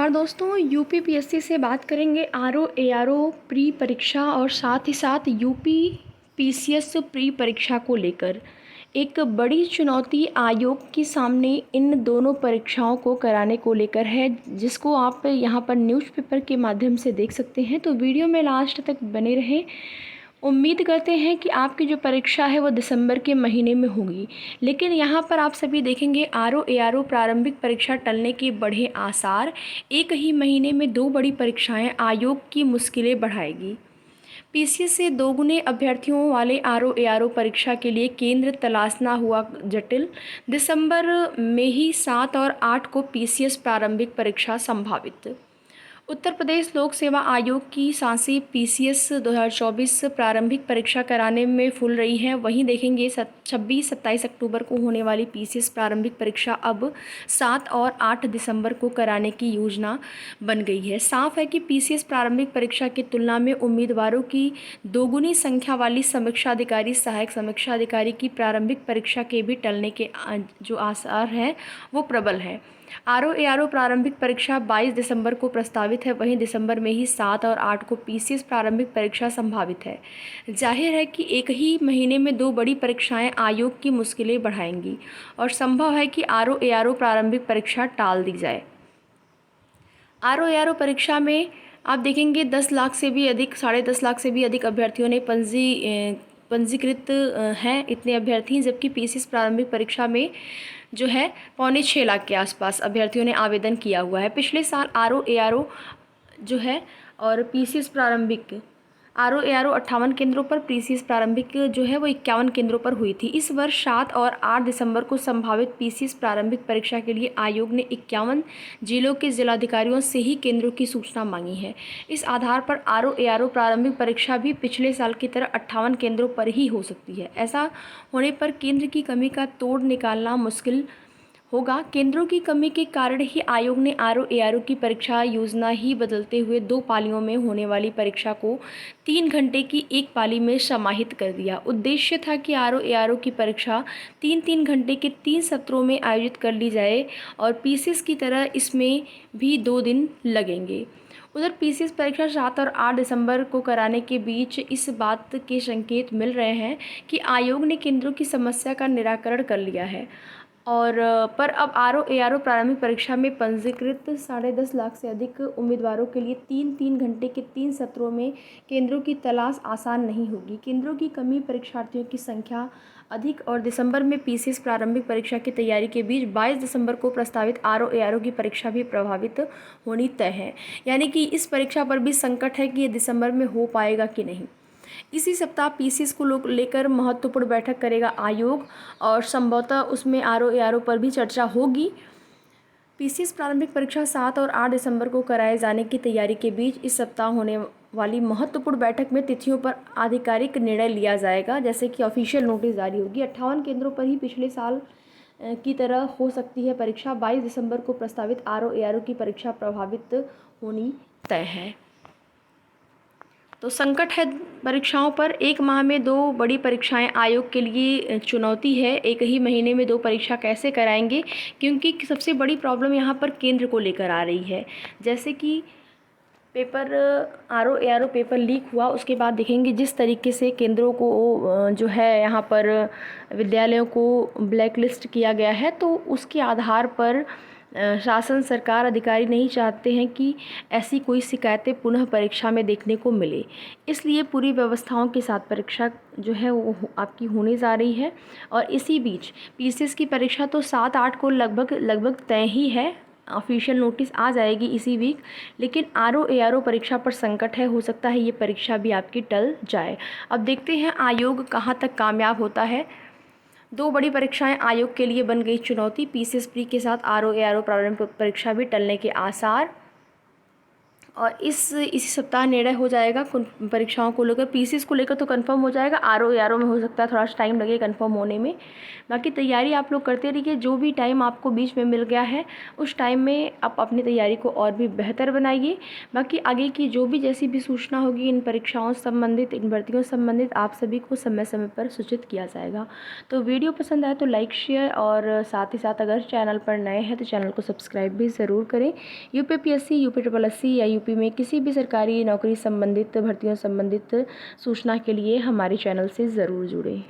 नमस्कार दोस्तों, यूपीपीएससी से बात करेंगे आरओ एआरओ प्री परीक्षा और साथ ही साथ यूपी पीसीएस प्री परीक्षा को लेकर। एक बड़ी चुनौती आयोग के सामने इन दोनों परीक्षाओं को कराने को लेकर है, जिसको आप यहाँ पर न्यूज़पेपर के माध्यम से देख सकते हैं। तो वीडियो में लास्ट तक बने रहें। उम्मीद करते हैं कि आपकी जो परीक्षा है वो दिसंबर के महीने में होगी, लेकिन यहाँ पर आप सभी देखेंगे आरओ एआरओ प्रारंभिक परीक्षा टलने के बढ़े आसार। एक ही महीने में दो बड़ी परीक्षाएं आयोग की मुश्किलें बढ़ाएगी। पीसीएस से दोगुने अभ्यर्थियों वाले आरओ एआरओ परीक्षा के लिए केंद्र तलाशना हुआ जटिल। दिसंबर में ही 7 और 8 को पीसीएस प्रारंभिक परीक्षा संभावित। उत्तर प्रदेश लोक सेवा आयोग की सांसें पीसीएस 2024 प्रारंभिक परीक्षा कराने में फूल रही हैं। वहीं देखेंगे 26-27 अक्टूबर को होने वाली पीसीएस प्रारंभिक परीक्षा अब 7 और 8 दिसंबर को कराने की योजना बन गई है। साफ है कि पीसीएस प्रारंभिक परीक्षा की तुलना में उम्मीदवारों की दोगुनी संख्या वाली समीक्षा अधिकारी, सहायक समीक्षा अधिकारी की प्रारंभिक परीक्षा के भी टलने के जो आसार हैं वो प्रबल है। आरओ एआरओ प्रारंभिक परीक्षा 22 दिसंबर को प्रस्तावित है। वहीं दिसंबर में ही 7 और 8 को पीसीएस प्रारंभिक परीक्षा संभावित है। जाहिर है कि एक ही महीने में दो बड़ी परीक्षाएं आयोग की मुश्किलें बढ़ाएंगी और संभव है कि आरओ एआरओ प्रारंभिक परीक्षा टाल दी जाए। आरओ एआरओ परीक्षा में आप देखेंगे 10 लाख से भी अधिक, 10.5 लाख से भी अधिक अभ्यर्थियों ने पंजीकृत हैं, इतने अभ्यर्थी। जबकि पीसीएस प्रारंभिक परीक्षा में जो है 6.25 लाख के आसपास अभ्यर्थियों ने आवेदन किया हुआ है। पिछले साल आरओ एआरओ जो है और पीसीएस प्रारंभिक आरओ एआरओ 58 केंद्रों पर, पीसीएस प्रारंभिक जो है वो 51 केंद्रों पर हुई थी। इस वर्ष 7 और 8 दिसंबर को संभावित पीसीएस प्रारंभिक परीक्षा के लिए आयोग ने 51 जिलों के जिलाधिकारियों से ही केंद्रों की सूचना मांगी है। इस आधार पर आरओ एआरओ प्रारंभिक परीक्षा भी पिछले साल की तरह 58 केंद्रों पर ही हो सकती है। ऐसा होने पर केंद्र की कमी का तोड़ निकालना मुश्किल होगा। केंद्रों की कमी के कारण ही आयोग ने आरओ एआरओ की परीक्षा योजना ही बदलते हुए 2 पालियों में होने वाली परीक्षा को 3 घंटे की एक पाली में समाहित कर दिया। उद्देश्य था कि आरओ एआरओ की परीक्षा 3-3 घंटे के 3 सत्रों में आयोजित कर ली जाए और पीसीएस की तरह इसमें भी 2 दिन लगेंगे। उधर पीसीएस परीक्षा 7 और 8 दिसंबर को कराने के बीच इस बात के संकेत मिल रहे हैं कि आयोग ने केंद्रों की समस्या का निराकरण कर लिया है और पर अब आरओ एआरओ प्रारंभिक परीक्षा में पंजीकृत 10.5 लाख से अधिक उम्मीदवारों के लिए 3-3 घंटे के 3 सत्रों में केंद्रों की तलाश आसान नहीं होगी। केंद्रों की कमी, परीक्षार्थियों की संख्या अधिक और दिसंबर में पीसीएस प्रारंभिक परीक्षा की तैयारी के बीच 22 दिसंबर को प्रस्तावित आरओ एआरओ की परीक्षा भी प्रभावित होनी तय है। यानी कि इस परीक्षा पर भी संकट है कि ये दिसंबर में हो पाएगा कि नहीं। इसी सप्ताह पीसीएस को लेकर महत्वपूर्ण बैठक करेगा आयोग और संभवतः उसमें आरओ एआरओ पर भी चर्चा होगी। पीसीएस प्रारंभिक परीक्षा 7 और 8 दिसंबर को कराए जाने की तैयारी के बीच इस सप्ताह होने वाली महत्वपूर्ण बैठक में तिथियों पर आधिकारिक निर्णय लिया जाएगा, जैसे कि ऑफिशियल नोटिस जारी होगी। 58 केंद्रों पर ही पिछले साल की तरह हो सकती है परीक्षा। 22 दिसंबर को प्रस्तावित आरओ एआरओ की परीक्षा प्रभावित होनी तय है। तो संकट है परीक्षाओं पर। एक माह में 2 बड़ी परीक्षाएं आयोग के लिए चुनौती है। एक ही महीने में 2 परीक्षा कैसे कराएंगे, क्योंकि सबसे बड़ी प्रॉब्लम यहाँ पर केंद्र को लेकर आ रही है। जैसे कि paper RO ARO paper leak हुआ, उसके बाद देखेंगे जिस तरीके से केंद्रों को जो है यहाँ पर विद्यालयों को ब्लैकलिस्ट किया गया है, तो उसके आधार पर शासन, सरकार, अधिकारी नहीं चाहते हैं कि ऐसी कोई शिकायतें पुनः परीक्षा में देखने को मिले। इसलिए पूरी व्यवस्थाओं के साथ परीक्षा जो है वो आपकी होने जा रही है। और इसी बीच पीसीएस की परीक्षा तो 7-8 को लगभग तय ही है। ऑफिशियल नोटिस आ जाएगी इसी वीक। लेकिन आरओ एआरओ परीक्षा पर संकट है, हो सकता है ये परीक्षा भी आपकी टल जाए। अब देखते हैं आयोग कहाँ तक कामयाब होता है। 2 बड़ी परीक्षाएं आयोग के लिए बन गई चुनौती। पीसीएस प्री के साथ आरओ एआरओ प्रारंभिक परीक्षा भी टलने के आसार और इसी सप्ताह निर्णय हो जाएगा परीक्षाओं को लेकर। पीसीएस को लेकर तो कंफर्म हो जाएगा, आरओ एआरओ में हो सकता है थोड़ा सा टाइम लगे कंफर्म होने में। बाकी तैयारी आप लोग करते रहिए, जो भी टाइम आपको बीच में मिल गया है उस टाइम में आप अपनी तैयारी को और भी बेहतर बनाइए। बाकी आगे की जो भी जैसी भी सूचना होगी इन परीक्षाओं से संबंधित, इन भर्तियों से संबंधित, आप सभी को समय समय पर सूचित किया जाएगा। तो वीडियो पसंद आए तो लाइक शेयर, और साथ ही साथ अगर चैनल पर नए हैं तो चैनल को सब्सक्राइब भी ज़रूर करें। यूपीपीएससी, यूपीएससी या यूपी में किसी भी सरकारी नौकरी संबंधित, भर्तियों संबंधित सूचना के लिए हमारे चैनल से ज़रूर जुड़ें।